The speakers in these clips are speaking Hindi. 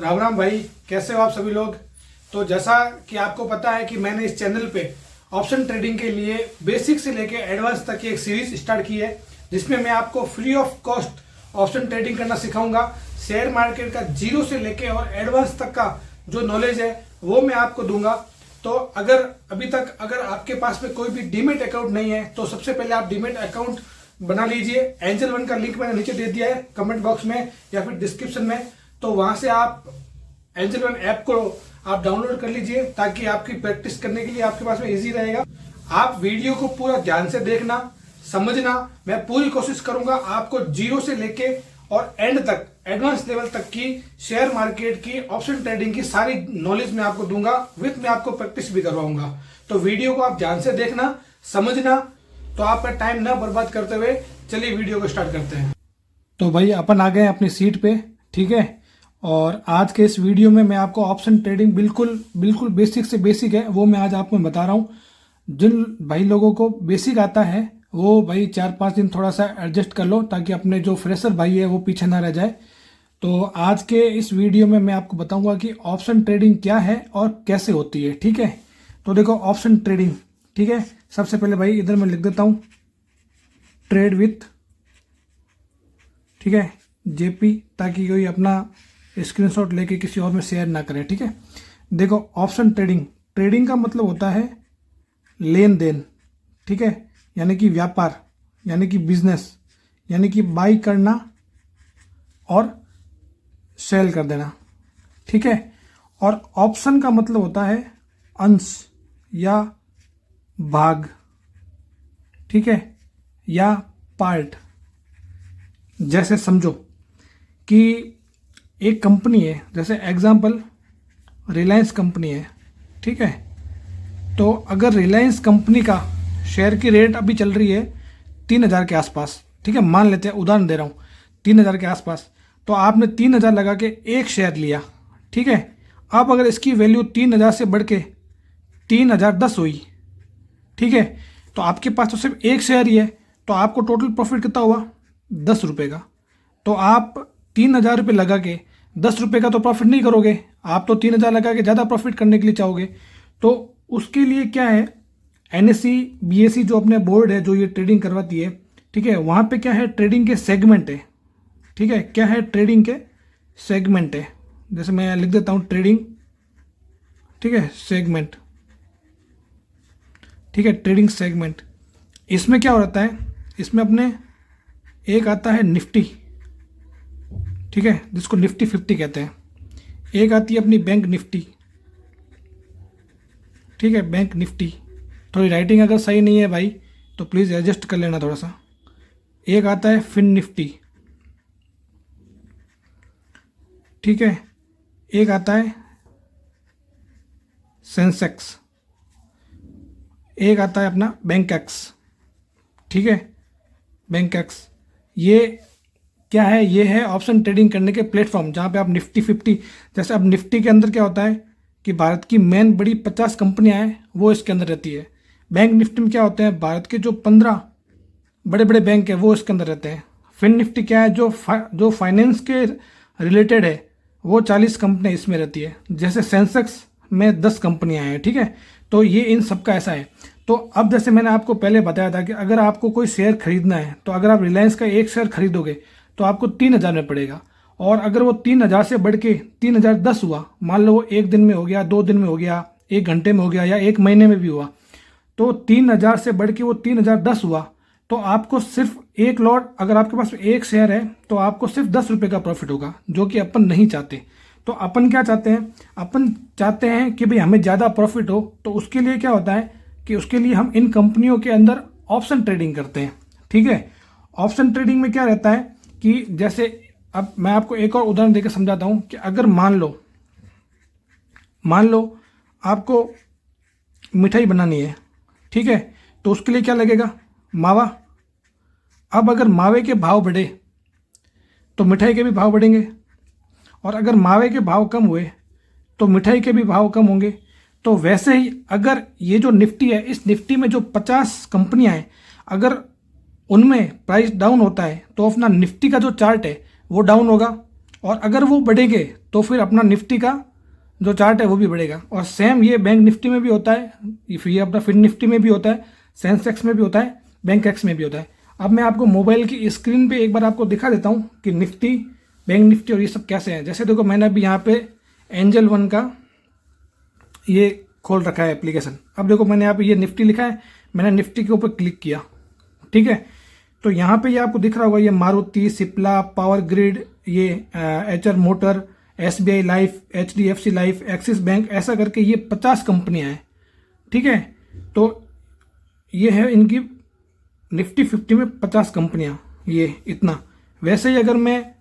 राम राम भाई, कैसे हो आप सभी लोग। तो जैसा कि आपको पता है कि मैंने इस चैनल पे ऑप्शन ट्रेडिंग के लिए बेसिक से लेके एडवांस तक की एक सीरीज स्टार्ट की है, जिसमें मैं आपको free of cost option trading करना सिखाऊंगा। शेयर मार्केट का जीरो से लेके और एडवांस तक का जो नॉलेज है वो मैं आपको दूंगा। तो अगर अभी तक आपके पास में कोई भी डीमेट अकाउंट नहीं है तो सबसे पहले आप डीमेट अकाउंट बना लीजिए। एंजल वन का लिंक मैंने नीचे दे दिया है कमेंट बॉक्स में या फिर डिस्क्रिप्शन में, तो वहां से आप एंजल वन ऐप को आप डाउनलोड कर लीजिए ताकि आपकी प्रैक्टिस करने के लिए आपके पास में इजी रहेगा। आप वीडियो को पूरा ध्यान से देखना, समझना। मैं पूरी कोशिश करूंगा आपको जीरो से लेके और एंड तक एडवांस लेवल तक की शेयर मार्केट की ऑप्शन ट्रेडिंग की सारी नॉलेज मैं आपको दूंगा, विथ मैं आपको प्रैक्टिस भी करवाऊंगा। तो वीडियो को आप ध्यान से देखना, समझना। तो आपका टाइम ना बर्बाद करते हुए चलिए वीडियो को स्टार्ट करते हैं। तो भाई अपन आ गए अपनी सीट पे, ठीक है। और आज के इस वीडियो में मैं आपको ऑप्शन ट्रेडिंग बिल्कुल बेसिक से बेसिक है वो मैं आज आपको बता रहा हूँ। जिन भाई लोगों को बेसिक आता है वो भाई 4-5 दिन थोड़ा सा एडजस्ट कर लो ताकि अपने जो फ्रेशर भाई है वो पीछे ना रह जाए। तो आज के इस वीडियो में मैं आपको बताऊंगा कि ऑप्शन ट्रेडिंग क्या है और कैसे होती है, ठीक है। तो देखो ऑप्शन ट्रेडिंग, ठीक है। सबसे पहले भाई इधर मैं लिख देता हूँ ट्रेड विथ, ठीक है, जेपी, ताकि कोई अपना स्क्रीनशॉट लेके किसी और में शेयर ना करे, ठीक है। देखो ऑप्शन ट्रेडिंग का मतलब होता है लेन देन, ठीक है, यानी कि व्यापार, यानी कि बिजनेस, यानी कि बाई करना और सेल कर देना, ठीक है। और ऑप्शन का मतलब होता है अंश या भाग, ठीक है, या पार्ट। जैसे समझो कि एक कंपनी है, जैसे एग्जांपल रिलायंस कंपनी है, ठीक है। तो अगर रिलायंस कंपनी का शेयर की रेट अभी चल रही है 3,000 के आसपास, ठीक है, मान लेते हैं, उदाहरण दे रहा हूँ, 3,000 के आसपास। तो आपने 3,000 लगा के एक शेयर लिया, ठीक है। अब अगर इसकी वैल्यू 3,000 से बढ़ के 3,010 हुई, ठीक है, तो आपके पास तो सिर्फ एक शेयर ही है, तो आपको टोटल प्रॉफिट कितना हुआ? 10 रुपये का। तो आप 3,000 रुपये लगा के 10 रुपये का तो प्रॉफिट नहीं करोगे, आप तो 3,000 लगा के ज़्यादा प्रॉफिट करने के लिए चाहोगे। तो उसके लिए क्या है, NSE BSE जो अपने बोर्ड है जो ये ट्रेडिंग करवाती है, ठीक है, वहाँ पे क्या है, ट्रेडिंग के सेगमेंट है, ठीक है। क्या है? ट्रेडिंग के सेगमेंट है। जैसे मैं लिख देता हूँ ट्रेडिंग, ठीक है, सेगमेंट, ठीक है, ट्रेडिंग सेगमेंट। इसमें क्या हो जाता है, इसमें अपने एक आता है निफ्टी, ठीक है, जिसको निफ्टी 50 कहते हैं। एक आती है अपनी बैंक निफ्टी, ठीक है, बैंक निफ्टी। थोड़ी राइटिंग अगर सही नहीं है भाई तो प्लीज़ एडजस्ट कर लेना थोड़ा सा। एक आता है फिन निफ्टी, ठीक है। एक आता है सेंसेक्स, एक आता है अपना बैंक एक्स, ठीक है, बैंक एक्स। ये क्या है? ये है ऑप्शन ट्रेडिंग करने के प्लेटफॉर्म जहाँ पे आप निफ्टी 50, जैसे अब निफ्टी के अंदर क्या होता है कि भारत की मेन बड़ी 50 कंपनियां हैं वो इसके अंदर रहती है। बैंक निफ्टी में क्या होते हैं, भारत के जो 15 बड़े बड़े बैंक है वो इसके अंदर रहते हैं। फिन निफ्टी क्या है, जो फाइनेंस के रिलेटेड है वो 40 कंपनियाँ इसमें रहती है। जैसे सेंसेक्स में 10 कंपनियाँ हैं, ठीक है। तो ये इन सब का ऐसा है। तो अब जैसे मैंने आपको पहले बताया था कि अगर आपको कोई शेयर खरीदना है तो अगर आप रिलायंस का एक शेयर खरीदोगे तो आपको 3,000 में पड़ेगा। और अगर वो 3,000 से बढ़ के 3,010 हुआ, मान लो वो 1 दिन में हो गया, 2 दिन में हो गया, 1 घंटे में हो गया या 1 महीने में भी हुआ, तो 3,000 से बढ़ के वो 3,010 हुआ, तो आपको सिर्फ एक लॉट, अगर आपके पास एक शेयर है तो आपको सिर्फ 10 रुपये का प्रॉफिट होगा, जो कि अपन नहीं चाहते। तो अपन क्या चाहते हैं? अपन चाहते हैं कि भाई हमें ज़्यादा प्रॉफिट हो। तो उसके लिए क्या होता है कि उसके लिए हम इन कंपनियों के अंदर ऑप्शन ट्रेडिंग करते हैं, ठीक है। ऑप्शन ट्रेडिंग में क्या रहता है कि जैसे अब मैं आपको एक और उदाहरण देकर समझाता हूं कि अगर मान लो आपको मिठाई बनानी है, ठीक है, तो उसके लिए क्या लगेगा? मावा। अब अगर मावे के भाव बढ़े तो मिठाई के भी भाव बढ़ेंगे, और अगर मावे के भाव कम हुए तो मिठाई के भी भाव कम होंगे। तो वैसे ही अगर ये जो निफ्टी है, इस निफ्टी में जो 50 कंपनियां हैं, अगर उनमें प्राइस डाउन होता है तो अपना निफ्टी का जो चार्ट है वो डाउन होगा। और अगर वो बढ़ेंगे तो फिर अपना निफ्टी का जो चार्ट है वो भी बढ़ेगा। और सेम ये बैंक निफ्टी में भी होता है, ये अपना फिन निफ्टी में भी होता है, सेंसेक्स में भी होता है, बैंक एक्स में भी होता है। अब मैं आपको मोबाइल की स्क्रीन पे एक बार आपको दिखा देता हूँ कि निफ्टी, बैंक निफ्टी और ये सब कैसे हैं। जैसे देखो मैंने अभी यहाँ पे एंजल वन का ये खोल रखा है एप्लीकेशन। अब देखो मैंने यहाँ पे ये निफ्टी लिखा है, मैंने निफ्टी के ऊपर क्लिक किया, ठीक है। तो यहाँ पे ये आपको दिख रहा होगा, ये मारुति, सिप्ला, पावर ग्रिड, ये HR motor, SBI life, HDFC life, axis bank, ऐसा करके ये 50 कंपनियां हैं, ठीक है। तो ये है इनकी निफ्टी 50 में 50 कंपनियां, ये इतना। वैसे ही अगर मैं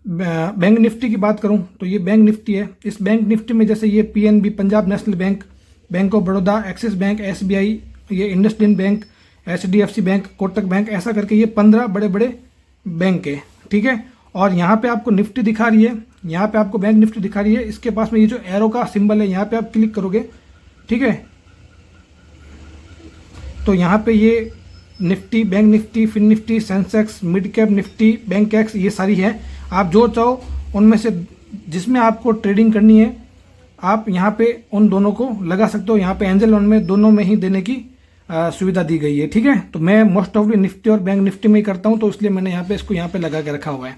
बैंक निफ्टी की बात करूं तो ये बैंक निफ्टी है। इस बैंक निफ्टी में जैसे ये PNB, Punjab national bank, bank of Baroda, Axis bank, SBI, ये IndusInd bank, HDFC bank, Kotak bank, ऐसा करके ये 15 बड़े बड़े बैंक है, ठीक है। और यहाँ पे आपको निफ्टी दिखा रही है, यहाँ पे आपको बैंक निफ्टी दिखा रही है। इसके पास में ये जो एरो का सिंबल है यहाँ पे आप क्लिक करोगे, ठीक है। तो यहाँ पे ये Nifty, bank Nifty, fin Nifty, Sensex, mid cap Nifty, Bankex, ये सारी है। आप जो चाहो उनमें से जिसमें आपको ट्रेडिंग करनी है आप यहाँ पे उन दोनों को लगा सकते हो। यहाँ पे एंजल वन में दोनों में ही देने की सुविधा दी गई है, ठीक है। तो मैं मोस्ट ऑफली निफ्टी और बैंक निफ्टी में ही करता हूँ, तो इसलिए मैंने यहाँ पे इसको यहाँ पे लगा के रखा हुआ है,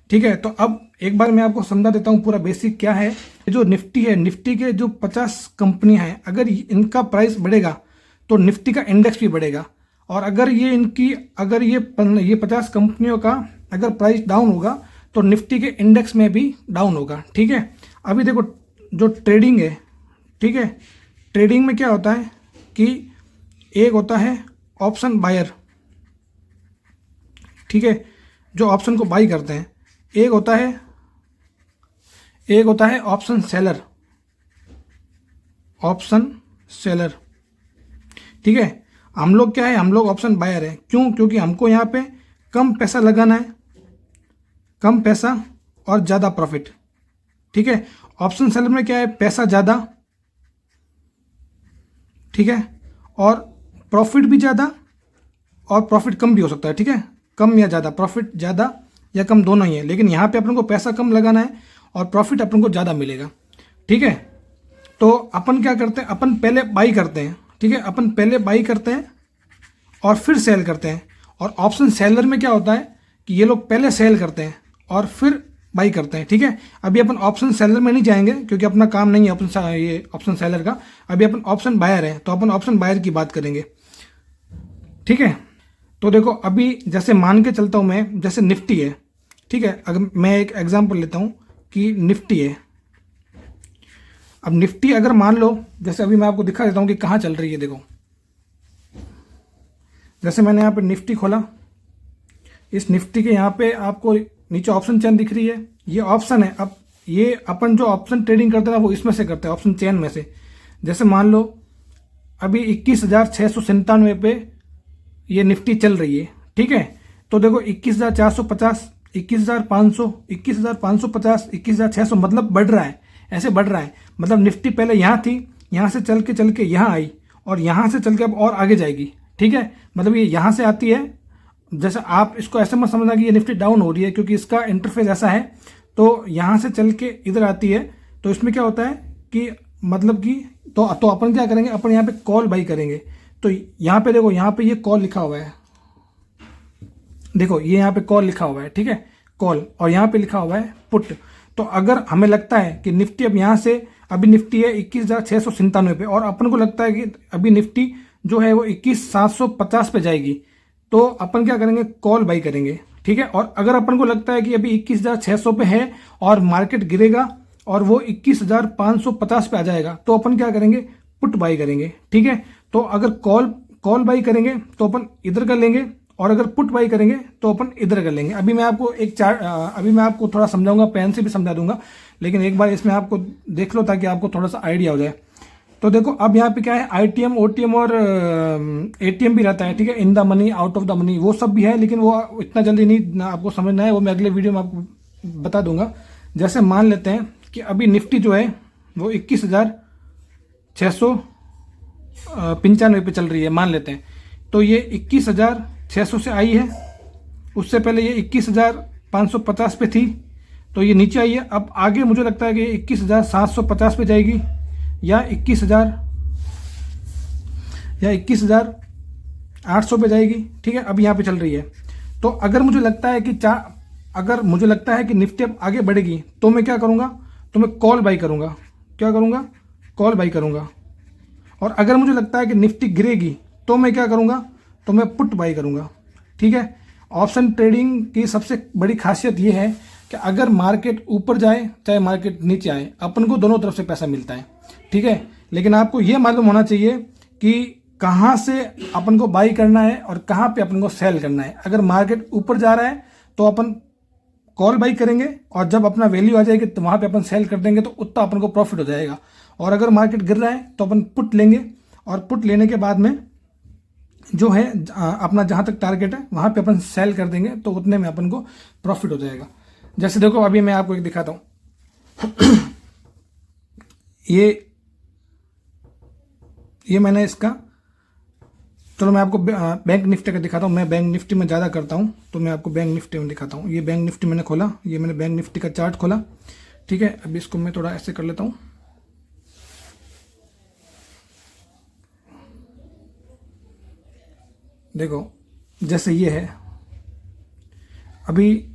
ठीक है। तो अब एक बार मैं आपको समझा देता हूँ पूरा बेसिक क्या है। जो निफ्टी है, निफ्टी के जो 50 कंपनियां हैं, अगर इनका प्राइस बढ़ेगा तो निफ्टी का इंडेक्स भी बढ़ेगा। और अगर ये इनकी अगर ये 50 कंपनियों का अगर प्राइस डाउन होगा तो निफ्टी के इंडेक्स में भी डाउन होगा, ठीक है। अभी देखो जो ट्रेडिंग है, ठीक है, ट्रेडिंग में क्या होता है कि एक होता है ऑप्शन बायर, ठीक है, जो ऑप्शन को बाई करते हैं। एक होता है ऑप्शन सेलर, ऑप्शन सेलर, ठीक है। हम लोग क्या है, हम लोग ऑप्शन बायर है। क्यों? क्योंकि हमको यहाँ पे कम पैसा लगाना है, कम पैसा और ज़्यादा प्रॉफिट, ठीक है। ऑप्शन सेलर में क्या है, पैसा ज़्यादा, ठीक है, और प्रॉफिट भी ज़्यादा और प्रॉफिट कम भी हो सकता है, ठीक है। कम या ज़्यादा, प्रॉफिट ज़्यादा या कम दोनों ही है, लेकिन यहाँ पे अपन को पैसा कम लगाना है और प्रॉफिट अपन को ज़्यादा मिलेगा, ठीक है। तो अपन क्या करते हैं, अपन पहले बाई करते हैं, ठीक है, अपन पहले बाई करते हैं और फिर सेल करते हैं। और ऑप्शन सेलर में क्या होता है कि ये लोग पहले सेल करते हैं और फिर बाई करते हैं, ठीक है। अभी अपन ऑप्शन सेलर में नहीं जाएंगे क्योंकि अपना काम नहीं है ऑप्शन सेलर का। अभी अपन ऑप्शन बायर है, तो अपन ऑप्शन बायर की बात करेंगे, ठीक है। तो देखो अभी जैसे मान के चलता हूँ मैं, जैसे निफ्टी है, ठीक है। अगर मैं एक एग्जांपल लेता हूँ कि निफ्टी है। अब निफ्टी अगर मान लो, जैसे अभी मैं आपको दिखा देता हूँ कि कहाँ चल रही है। देखो जैसे मैंने यहाँ पे निफ्टी खोला, इस निफ्टी के यहाँ पे आपको नीचे ऑप्शन चेन दिख रही है, ये ऑप्शन है। अब ये अपन जो ऑप्शन ट्रेडिंग करते हैं वो इसमें से करते हैं, ऑप्शन चेन में से। जैसे मान लो अभी 21,697 पे ये निफ्टी चल रही है, ठीक है। तो देखो 21,450, 21,500, 21,550, 21,600, मतलब बढ़ रहा है, ऐसे बढ़ रहा है। मतलब निफ्टी पहले यहाँ थी, यहाँ से चल के यहाँ आई और यहाँ से चल के अब और आगे जाएगी, ठीक है। मतलब ये यहाँ से आती है, जैसे आप इसको ऐसे मत समझना कि ये निफ्टी डाउन हो रही है, क्योंकि इसका इंटरफेस ऐसा है। तो यहाँ से चल के इधर आती है, तो इसमें क्या होता है कि मतलब कि तो अपन क्या करेंगे, अपन यहाँ पे कॉल बाई करेंगे। तो यहाँ पे देखो, यहाँ पे ये कॉल लिखा हुआ है, देखो ये यहाँ पे कॉल लिखा हुआ है, ठीक है, कॉल। और यहाँ पे लिखा हुआ है पुट। तो अगर हमें लगता है कि निफ्टी अब यहाँ से, अभी निफ्टी है 21,697 पे और अपन को लगता है कि अभी निफ्टी जो है वो 21,750 पे जाएगी, तो अपन क्या करेंगे, कॉल बाई करेंगे, ठीक है। और अगर अपन को लगता है कि अभी 21,600 पे है और मार्केट गिरेगा और वो 21,550 पे आ जाएगा, तो अपन क्या करेंगे, पुट बाई करेंगे, ठीक है। तो अगर कॉल बाई करेंगे तो अपन इधर कर लेंगे, और अगर पुट बाई करेंगे तो अपन इधर कर लेंगे। अभी मैं आपको एक चार्ट, अभी मैं आपको थोड़ा समझाऊंगा, पेन से भी समझा दूंगा, लेकिन एक बार इसमें आपको देख लो ताकि आपको थोड़ा सा आइडिया हो जाए। तो देखो अब यहाँ पे क्या है, आईटीएम, ओटीएम और एटीएम भी रहता है, ठीक है। In the money, out of the money, वो सब भी है, लेकिन वो इतना जल्दी नहीं आपको समझना है, वो मैं अगले वीडियो में आपको बता दूंगा। जैसे मान लेते हैं कि अभी निफ्टी जो है वो 21,695 पे चल रही है, मान लेते हैं। तो ये 21,600 से आई है, उससे पहले ये 21,550 पे थी, तो ये नीचे आई है। अब आगे मुझे लगता है कि 21,750 पे जाएगी या 21,800 पे जाएगी। ठीक है, अब यहाँ पे चल रही है। तो अगर मुझे लगता है कि निफ्टी अब आगे बढ़ेगी तो मैं क्या करूँगा, तो मैं कॉल बाई करूँगा। क्या करूँगा? कॉल बाई करूँगा। और अगर मुझे लगता है कि निफ्टी गिरेगी तो मैं क्या करूँगा, तो मैं पुट बाई करूँगा। ठीक है, ऑप्शन ट्रेडिंग की सबसे बड़ी खासियत ये है कि अगर मार्केट ऊपर जाए चाहे मार्केट नीचे आए, अपन को दोनों तरफ से पैसा मिलता है। ठीक है, लेकिन आपको ये मालूम होना चाहिए कि कहाँ से अपन को बाई करना है और कहाँ पे अपन को सेल करना है। अगर मार्केट ऊपर जा रहा है तो अपन कॉल बाई करेंगे और जब अपना वैल्यू आ जाएगी तो वहाँ पे अपन सेल कर देंगे, तो उतना अपन को प्रॉफिट हो जाएगा। और अगर मार्केट गिर रहा है तो अपन पुट लेंगे और पुट लेने के बाद में जो है अपना जहाँ तक टारगेट है वहाँ पे अपन सेल कर देंगे, तो उतने में अपन को प्रॉफिट हो जाएगा। जैसे देखो अभी मैं आपको एक दिखाता हूँ। ये मैंने इसका, चलो मैं आपको बैंक निफ्टी का दिखाता हूँ। मैं बैंक निफ्टी में ज़्यादा करता हूँ तो मैं आपको बैंक निफ्टी में दिखाता हूँ। ये बैंक निफ्टी मैंने खोला, ये मैंने बैंक निफ्टी का चार्ट खोला। ठीक है, अभी इसको मैं थोड़ा ऐसे कर लेता हूँ। देखो जैसे ये है, अभी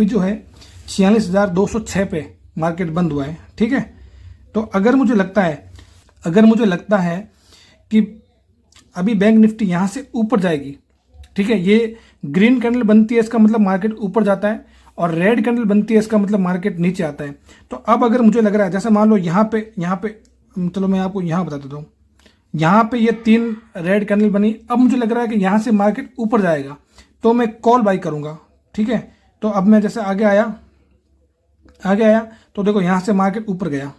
जो है 46,206 पे मार्केट बंद हुआ है। ठीक है, तो अगर मुझे लगता है कि अभी बैंक निफ्टी यहाँ से ऊपर जाएगी, ठीक है, ये ग्रीन कैंडल बनती है इसका मतलब मार्केट ऊपर जाता है, और रेड कैंडल बनती है इसका मतलब मार्केट नीचे आता है। तो अब अगर मुझे लग रहा है, जैसे मान लो यहाँ पे चलो मैं आपको यहाँ बता देता हूँ, यहाँ पे ये 3 रेड कैंडल बनी। अब मुझे लग रहा है कि यहाँ से मार्केट ऊपर जाएगा तो मैं कॉल बाई करूँगा। ठीक है, तो अब मैं जैसे आगे आया तो देखो यहाँ से मार्केट ऊपर गया।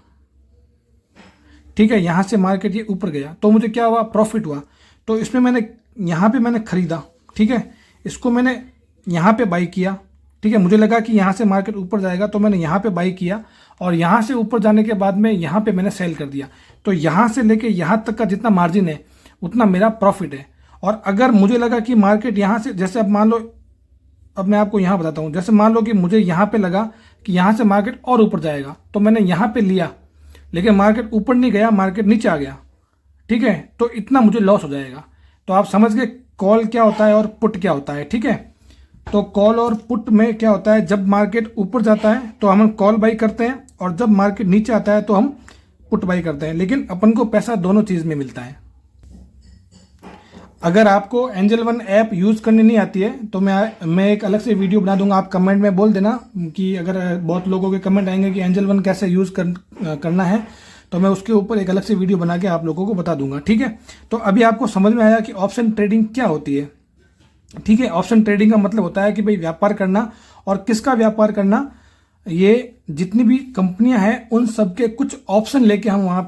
ठीक है, यहाँ से मार्केट ये ऊपर गया तो मुझे क्या हुआ, प्रॉफिट हुआ। तो इसमें यहाँ पे मैंने खरीदा। ठीक है, इसको मैंने यहाँ पे बाई किया। ठीक है, मुझे लगा कि यहाँ से मार्केट ऊपर जाएगा तो मैंने यहाँ पे बाई किया, और यहाँ से ऊपर जाने के बाद में यहाँ पे मैंने सेल कर दिया। तो यहाँ से लेके यहाँ तक का जितना मार्जिन है उतना मेरा प्रॉफिट है। और अगर मुझे लगा कि मार्केट यहाँ से, जैसे अब मान लो, अब मैं आपको यहाँ बताता हूँ, जैसे मान लो कि मुझे यहाँ पे लगा कि यहाँ से मार्केट और ऊपर जाएगा तो मैंने यहाँ पे लिया, लेकिन मार्केट ऊपर नहीं गया, मार्केट नीचे आ गया। ठीक है, तो इतना मुझे लॉस हो जाएगा। तो आप समझ गए कॉल क्या होता है और पुट क्या होता है। ठीक है, तो कॉल और पुट में क्या होता है, जब मार्केट ऊपर जाता है तो हम कॉल बाई करते हैं, और जब मार्केट नीचे आता है तो हम पुट बाई करते हैं, लेकिन अपन को पैसा दोनों चीज़ में मिलता है। अगर आपको एंजल वन ऐप यूज़ करनी नहीं आती है तो मैं एक अलग से वीडियो बना दूंगा। आप कमेंट में बोल देना कि अगर बहुत लोगों के कमेंट आएंगे कि एंजल वन कैसे यूज़ करना है, तो मैं उसके ऊपर एक अलग से वीडियो बना के आप लोगों को बता दूंगा। ठीक है, तो अभी आपको समझ में आया कि ऑप्शन ट्रेडिंग क्या होती है। ठीक है, ऑप्शन ट्रेडिंग का मतलब होता है कि भाई व्यापार करना, और किसका व्यापार करना, ये जितनी भी कंपनियां हैं उन सबके कुछ ऑप्शन लेके हम वहाँ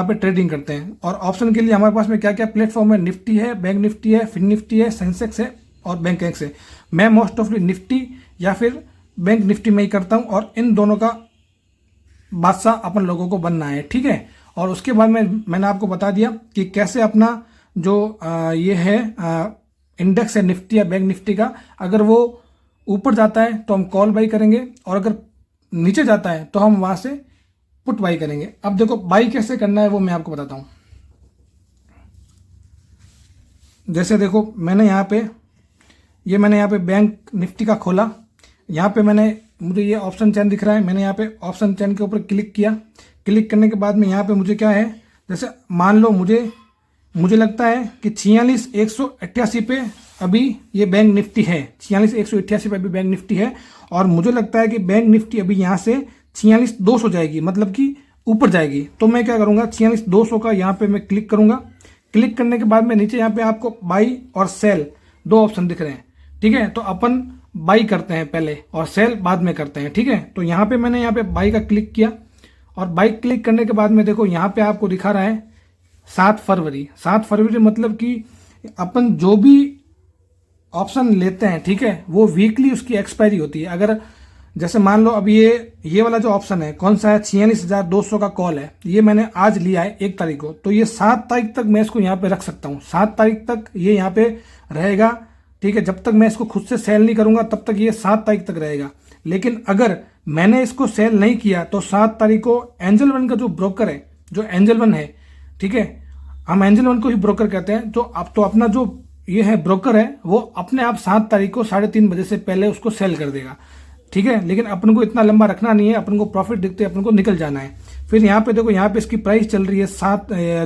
पे ट्रेडिंग करते हैं। और ऑप्शन के लिए हमारे पास में क्या क्या प्लेटफॉर्म है, निफ्टी है, बैंक निफ्टी है, फिन निफ्टी है, सेंसेक्स है और बैंक एक्स है। मैं मोस्ट ऑफली निफ्टी या फिर बैंक निफ्टी में ही करता हूँ, और इन दोनों का बादशाह अपन लोगों को बनना है। ठीक है, और उसके बाद मैंने आपको बता दिया कि कैसे अपना जो ये है इंडेक्स है निफ्टी या बैंक निफ्टी का, अगर वो ऊपर जाता है तो हम कॉल बाई करेंगे, और अगर नीचे जाता है तो हम वहाँ से पुट बाई करेंगे। अब देखो बाई कैसे करना है वो मैं आपको बताता हूँ। जैसे देखो मैंने यहाँ पे बैंक निफ्टी का खोला, यहाँ पे मुझे ये ऑप्शन चेन दिख रहा है, मैंने यहाँ पे ऑप्शन चेन के ऊपर क्लिक किया। क्लिक करने के बाद में यहाँ पे मुझे क्या है, जैसे मान लो मुझे लगता है कि 46,188 पे अभी ये बैंक निफ्टी है, 46,188 पे अभी बैंक निफ्टी है, और मुझे लगता है कि बैंक निफ्टी अभी यहाँ से 46,200 जाएगी, मतलब कि ऊपर जाएगी। तो मैं क्या करूँगा, 46,200 का यहाँ पे मैं क्लिक करूँगा। क्लिक करने के बाद में नीचे यहाँ पे आपको बाई और सेल 2 ऑप्शन दिख रहे हैं। ठीक है, तो अपन बाई करते हैं पहले और सेल बाद में करते हैं। ठीक है, तो यहाँ पे मैंने यहाँ पे बाई का क्लिक किया, और बाई क्लिक करने के बाद में देखो यहाँ पे आपको दिखा रहा है 7 फरवरी, मतलब कि अपन जो भी ऑप्शन लेते हैं, ठीक है, वो वीकली उसकी एक्सपायरी होती है। अगर जैसे मान लो अब ये वाला जो ऑप्शन है कौन सा है, 46,200 का कॉल है, ये मैंने आज लिया है 1 तारीख को, तो ये 7 तारीख तक मैं इसको यहाँ पे रख सकता हूँ। 7 तारीख तक ये यहाँ पे रहेगा ठीक है, जब तक मैं इसको खुद से सेल नहीं करूंगा तब तक ये 7 तारीख तक रहेगा। लेकिन अगर मैंने इसको सेल नहीं किया तो 7 तारीख को एंजल वन का जो ब्रोकर है, जो एंजल वन है, ठीक है, हम एंजल वन को ही ब्रोकर कहते हैं, तो अब तो अपना जो ये है ब्रोकर है वो अपने आप 7 तारीख को 3:30 बजे से पहले उसको सेल कर देगा। ठीक है, लेकिन अपन को इतना लंबा रखना नहीं है, अपन को प्रॉफिट दिखते अपन को निकल जाना है। फिर यहाँ पे देखो, यहाँ पे इसकी प्राइस चल रही है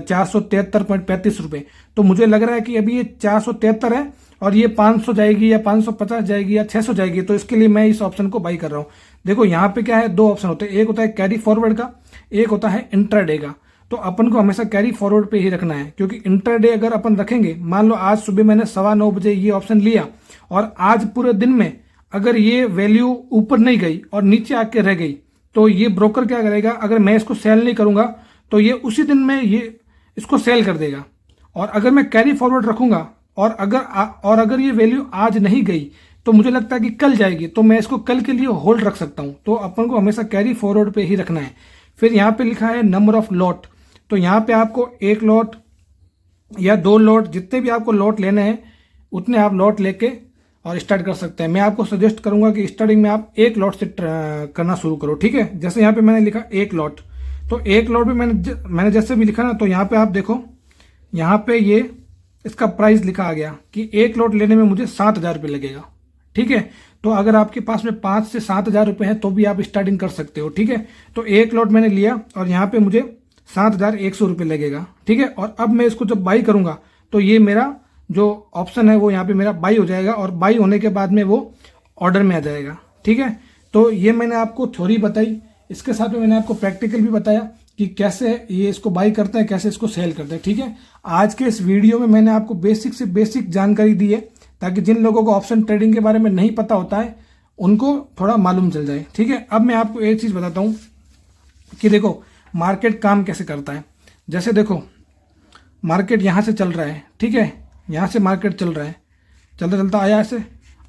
473.35 रुपए। तो मुझे लग रहा है कि अभी ये 473 है और ये 500 जाएगी या 550 जाएगी या 600 जाएगी, तो इसके लिए मैं इस ऑप्शन को बाई कर रहा हूँ। देखो यहाँ पे क्या है, 2 ऑप्शन होते हैं, एक होता है कैरी फॉरवर्ड का, एक होता है इंट्राडे का। तो अपन को हमेशा कैरी फॉरवर्ड पे ही रखना है, क्योंकि इंट्राडे अगर अपन रखेंगे, मान लो आज सुबह मैंने 9:15 बजे ये ऑप्शन लिया और आज पूरे दिन में अगर ये वैल्यू ऊपर नहीं गई और नीचे आके रह गई, तो ये ब्रोकर क्या करेगा, अगर मैं इसको सेल नहीं करूंगा तो ये उसी दिन में ये इसको सेल कर देगा। और अगर मैं कैरी फॉरवर्ड रखूंगा और अगर ये वैल्यू आज नहीं गई तो मुझे लगता है कि कल जाएगी, तो मैं इसको कल के लिए होल्ड रख सकता हूं। तो अपन को हमेशा कैरी फॉरवर्ड पे ही रखना है। फिर यहाँ पे लिखा है नंबर ऑफ लॉट, तो यहाँ पे आपको 1 लॉट या 2 लॉट, जितने भी आपको लॉट लेने हैं उतने आप लॉट लेके और स्टार्ट कर सकते हैं। मैं आपको सजेस्ट करूंगा कि स्टार्टिंग में आप 1 लॉट से करना शुरू करो। ठीक है, जैसे यहाँ पे मैंने लिखा 1 लॉट, तो 1 लॉट पे मैंने जैसे भी लिखा ना, तो यहाँ पे आप देखो, यहाँ पे ये इसका प्राइस लिखा आ गया कि 1 लॉट लेने में मुझे 7,000 रुपये लगेगा। ठीक है, तो अगर आपके पास में 5 से 7,000 रुपये हैं तो भी आप स्टार्टिंग कर सकते हो। ठीक है, तो 1 लॉट मैंने लिया और यहाँ पे मुझे 7,100 रुपये लगेगा। ठीक है, और अब मैं इसको जब बाई करूंगा तो ये मेरा जो ऑप्शन है वो यहाँ पे मेरा बाई हो जाएगा और बाई होने के बाद में वो ऑर्डर में आ जाएगा। ठीक है, तो ये मैंने आपको थ्योरी बताई, इसके साथ में मैंने आपको प्रैक्टिकल भी बताया कि कैसे ये इसको बाई करते हैं, कैसे इसको सेल करते हैं। ठीक है, आज के इस वीडियो में मैंने आपको बेसिक से बेसिक जानकारी दी है, ताकि जिन लोगों को ऑप्शन ट्रेडिंग के बारे में नहीं पता होता है उनको थोड़ा मालूम चल जाए। ठीक है, अब मैं आपको एक चीज़ बताता हूँ कि देखो मार्केट काम कैसे करता है। जैसे देखो, मार्केट यहाँ से चल रहा है, ठीक है, यहाँ से मार्केट चल रहा है, चलता चलता आया ऐसे।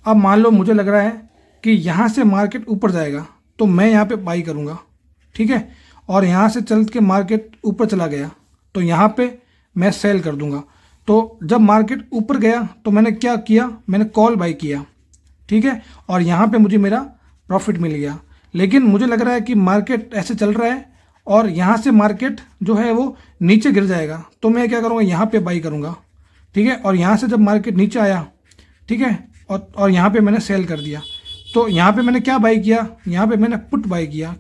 अब मान लो मुझे लग रहा है कि यहाँ से मार्केट ऊपर जाएगा, तो मैं यहाँ पे बाई करूँगा। ठीक है, और यहाँ से चल के मार्केट ऊपर चला गया तो यहाँ पे मैं सेल कर दूंगा। तो जब मार्केट ऊपर गया तो मैंने क्या किया, मैंने कॉल बाई किया। ठीक है, और यहाँ पे मुझे मेरा प्रॉफिट मिल गया। लेकिन मुझे लग रहा है कि मार्केट ऐसे चल रहा है और यहाँ से मार्केट जो है वो नीचे गिर जाएगा, तो मैं क्या करूँगा, यहाँ पे बाई करूँगा। ठीक है, और यहाँ से जब मार्केट नीचे आया, ठीक है, और यहाँ पे मैंने सेल कर दिया। तो यहाँ पे मैंने क्या बाई किया, यहाँ पे मैंने पुट बाई किया।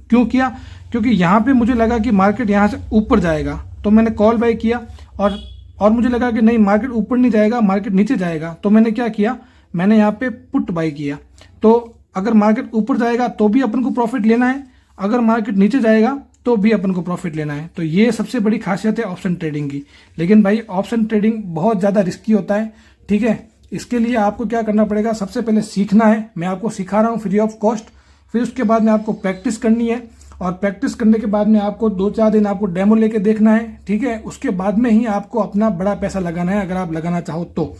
क्यों किया, क्योंकि यहाँ पे मुझे लगा कि मार्केट यहाँ से ऊपर जाएगा, तो मैंने कॉल बाई किया। और मुझे लगा कि नहीं, मार्केट ऊपर नहीं जाएगा, मार्केट नीचे जाएगा, तो मैंने क्या किया, मैंने यहाँ पे पुट बाई किया। तो अगर मार्केट ऊपर जाएगा तो भी अपन को प्रॉफिट लेना है, अगर मार्केट नीचे जाएगा तो भी अपन को प्रॉफिट लेना है। तो ये सबसे बड़ी खासियत है ऑप्शन ट्रेडिंग की। लेकिन भाई ऑप्शन ट्रेडिंग बहुत ज़्यादा रिस्की होता है। ठीक है, इसके लिए आपको क्या करना पड़ेगा, सबसे पहले सीखना है। मैं आपको सिखा रहा हूँ फ्री ऑफ कॉस्ट। फिर उसके बाद में आपको प्रैक्टिस करनी है, और प्रैक्टिस करने के बाद में आपको 2-4 दिन आपको डेमो लेके देखना है। ठीक है, उसके बाद में ही आपको अपना बड़ा पैसा लगाना है, अगर आप लगाना चाहो तो।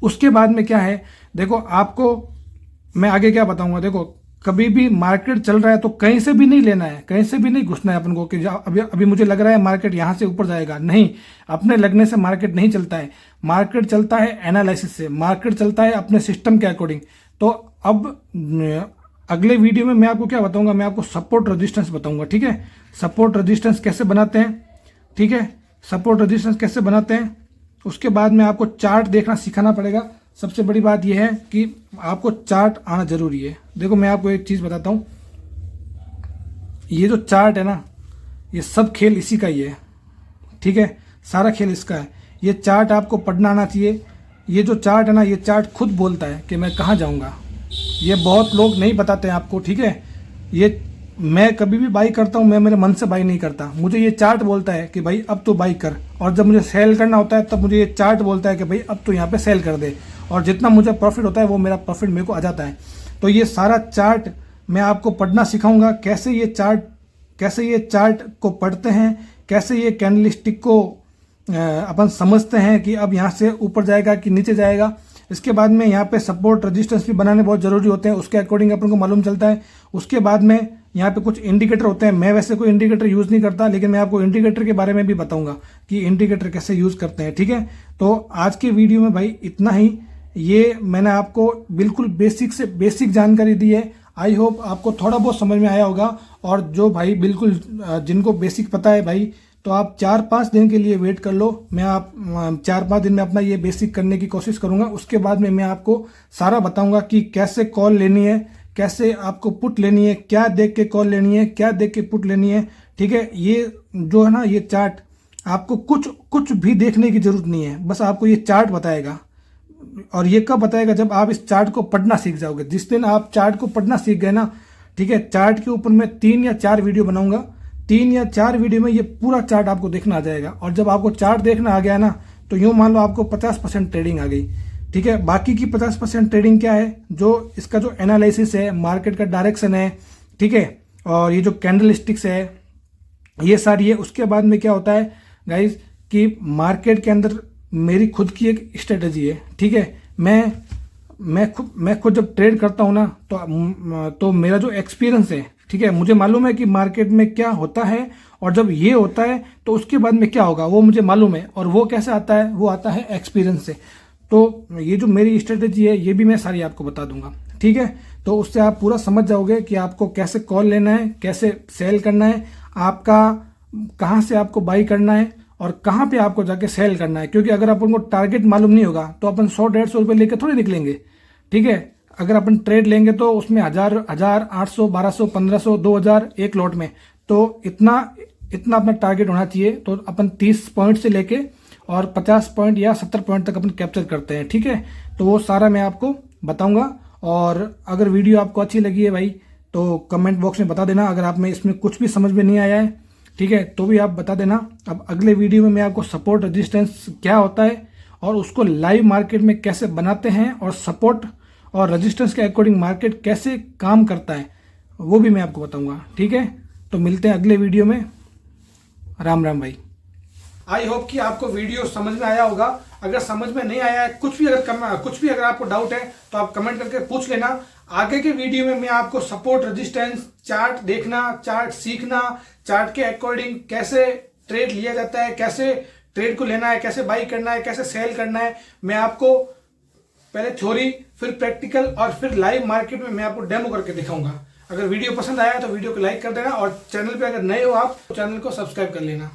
उसके बाद में क्या है, देखो आपको मैं आगे क्या बताऊंगा। देखो, कभी भी मार्केट चल रहा है तो कहीं से भी नहीं लेना है, कहीं से भी नहीं घुसना है अपन को कि अभी मुझे लग रहा है मार्केट यहाँ से ऊपर जाएगा। नहीं, अपने लगने से मार्केट नहीं चलता है। मार्केट चलता है एनालिसिस से, मार्केट चलता है अपने सिस्टम के अकॉर्डिंग। तो अब अगले वीडियो में मैं आपको क्या बताऊंगा, मैं आपको सपोर्ट रेजिस्टेंस बताऊंगा। ठीक है, सपोर्ट रेजिस्टेंस कैसे बनाते हैं। ठीक है, सपोर्ट रेजिस्टेंस कैसे बनाते हैं, उसके बाद में आपको चार्ट देखना सिखाना पड़ेगा। सबसे बड़ी बात यह है कि आपको चार्ट आना जरूरी है। देखो मैं आपको एक चीज बताता हूं, ये जो चार्ट है ना, ये सब खेल इसी का ही है। ठीक है, सारा खेल इसका है। ये चार्ट आपको पढ़ना आना चाहिए। ये जो चार्ट है ना, ये चार्ट खुद बोलता है कि मैं कहाँ जाऊंगा। ये बहुत लोग नहीं बताते हैं आपको। ठीक है, ये मैं कभी भी बाई करता हूँ, मैं मेरे मन से बाई नहीं करता, मुझे ये चार्ट बोलता है कि भाई अब तो बाई कर। और जब मुझे सेल करना होता है तब मुझे ये चार्ट बोलता है कि भाई अब तो यहाँ पे सेल कर दे, और जितना मुझे प्रॉफिट होता है वो मेरा प्रॉफिट मेरे को आ जाता है। तो ये सारा चार्ट मैं आपको पढ़ना सिखाऊंगा, कैसे ये चार्ट को पढ़ते हैं, कैसे ये कैंडलस्टिक को अपन समझते हैं कि अब यहाँ से ऊपर जाएगा कि नीचे जाएगा। इसके बाद में यहाँ पे सपोर्ट रेजिस्टेंस भी बनाने बहुत जरूरी होते हैं, उसके अकॉर्डिंग अपन को मालूम चलता है। उसके बाद में यहाँ पे कुछ इंडिकेटर होते हैं। मैं वैसे कोई इंडिकेटर यूज़ नहीं करता, लेकिन मैं आपको इंडिकेटर के बारे में भी बताऊंगा कि इंडिकेटर कैसे यूज़ करते हैं। ठीक है, तो आज के वीडियो में भाई इतना ही। ये मैंने आपको बिल्कुल बेसिक से बेसिक जानकारी दी है। आई होप आपको थोड़ा बहुत समझ में आया होगा। और जो भाई बिल्कुल जिनको बेसिक पता है भाई, तो आप 4-5 दिन के लिए वेट कर लो। मैं आप 4-5 दिन में अपना ये बेसिक करने की कोशिश करूंगा। उसके बाद में मैं आपको सारा बताऊंगा कि कैसे कॉल लेनी है, कैसे आपको पुट लेनी है, क्या देख के कॉल लेनी है, क्या देख के पुट लेनी है। ठीक है, ये जो है ना, ये चार्ट आपको कुछ भी देखने की जरूरत नहीं है, बस आपको ये चार्ट बताएगा। और ये कब बताएगा? जब आप इस चार्ट को पढ़ना सीख जाओगे। जिस दिन आप चार्ट को पढ़ना सीख गए ना, ठीक है, चार्ट के ऊपर मैं 3 या 4 वीडियो बनाऊंगा। 3 या 4 वीडियो में ये पूरा चार्ट आपको देखना आ जाएगा। और जब आपको चार्ट देखना आ गया ना, तो यूं मान लो आपको 50% ट्रेडिंग आ गई। ठीक है, बाकी की 50% ट्रेडिंग क्या है? जो इसका जो एनालिसिस है, मार्केट का डायरेक्शन है, ठीक है, और ये जो कैंडल स्टिक्स है, ये सारी है। उसके बाद में क्या होता है गाइज कि मार्केट के अंदर मेरी खुद की एक स्ट्रेटजी है। ठीक है, मैं खुद जब ट्रेड करता हूँ ना, तो मेरा जो एक्सपीरियंस है, ठीक है, मुझे मालूम है कि मार्केट में क्या होता है, और जब ये होता है तो उसके बाद में क्या होगा वो मुझे मालूम है। और वो कैसे आता है? वो आता है एक्सपीरियंस से। तो ये जो मेरी स्ट्रेटजी है, ये भी मैं सारी आपको बता दूंगा। ठीक है, तो उससे आप पूरा समझ जाओगे कि आपको कैसे कॉल लेना है, कैसे सेल करना है, आपका कहाँ से आपको बाई करना है और कहाँ पे आपको जाके सेल करना है। क्योंकि अगर अपन को टारगेट मालूम नहीं होगा तो अपन 100-150 रुपये लेके थोड़ी निकलेंगे। ठीक है, अगर अपन ट्रेड लेंगे तो उसमें 1000, 800, 1200, 1500, 2000 एक लॉट में, तो इतना अपना टारगेट होना चाहिए। तो अपन 30 पॉइंट से लेके और 50 पॉइंट या 70 पॉइंट तक अपन कैप्चर करते हैं। ठीक है, तो वो सारा मैं आपको बताऊंगा। और अगर वीडियो आपको अच्छी लगी है भाई, तो कमेंट बॉक्स में बता देना। अगर आप में इसमें कुछ भी समझ में नहीं आया है, ठीक है, तो भी आप बता देना। अब अगले वीडियो में मैं आपको सपोर्ट रेजिस्टेंस क्या होता है और उसको लाइव मार्केट में कैसे बनाते हैं, और सपोर्ट और रेजिस्टेंस के अकॉर्डिंग मार्केट कैसे काम करता है, वो भी मैं आपको बताऊंगा। ठीक है, तो मिलते हैं अगले वीडियो में। राम राम भाई। आई होप कि आपको वीडियो समझ में आया होगा। अगर समझ में नहीं आया है, कुछ भी अगर आपको डाउट है, तो आप कमेंट करके पूछ लेना। आगे के वीडियो में मैं आपको सपोर्ट, रेजिस्टेंस, चार्ट देखना, चार्ट सीखना, चार्ट के अकॉर्डिंग कैसे ट्रेड लिया जाता है, कैसे ट्रेड को लेना है, कैसे बाई करना है, कैसे सेल करना है, मैं आपको पहले थ्योरी, फिर प्रैक्टिकल और फिर लाइव मार्केट में मैं आपको डेमो करके दिखाऊंगा। अगर वीडियो पसंद आया तो वीडियो को लाइक कर देना, और चैनल पे अगर नए हो आप तो चैनल को सब्सक्राइब कर लेना।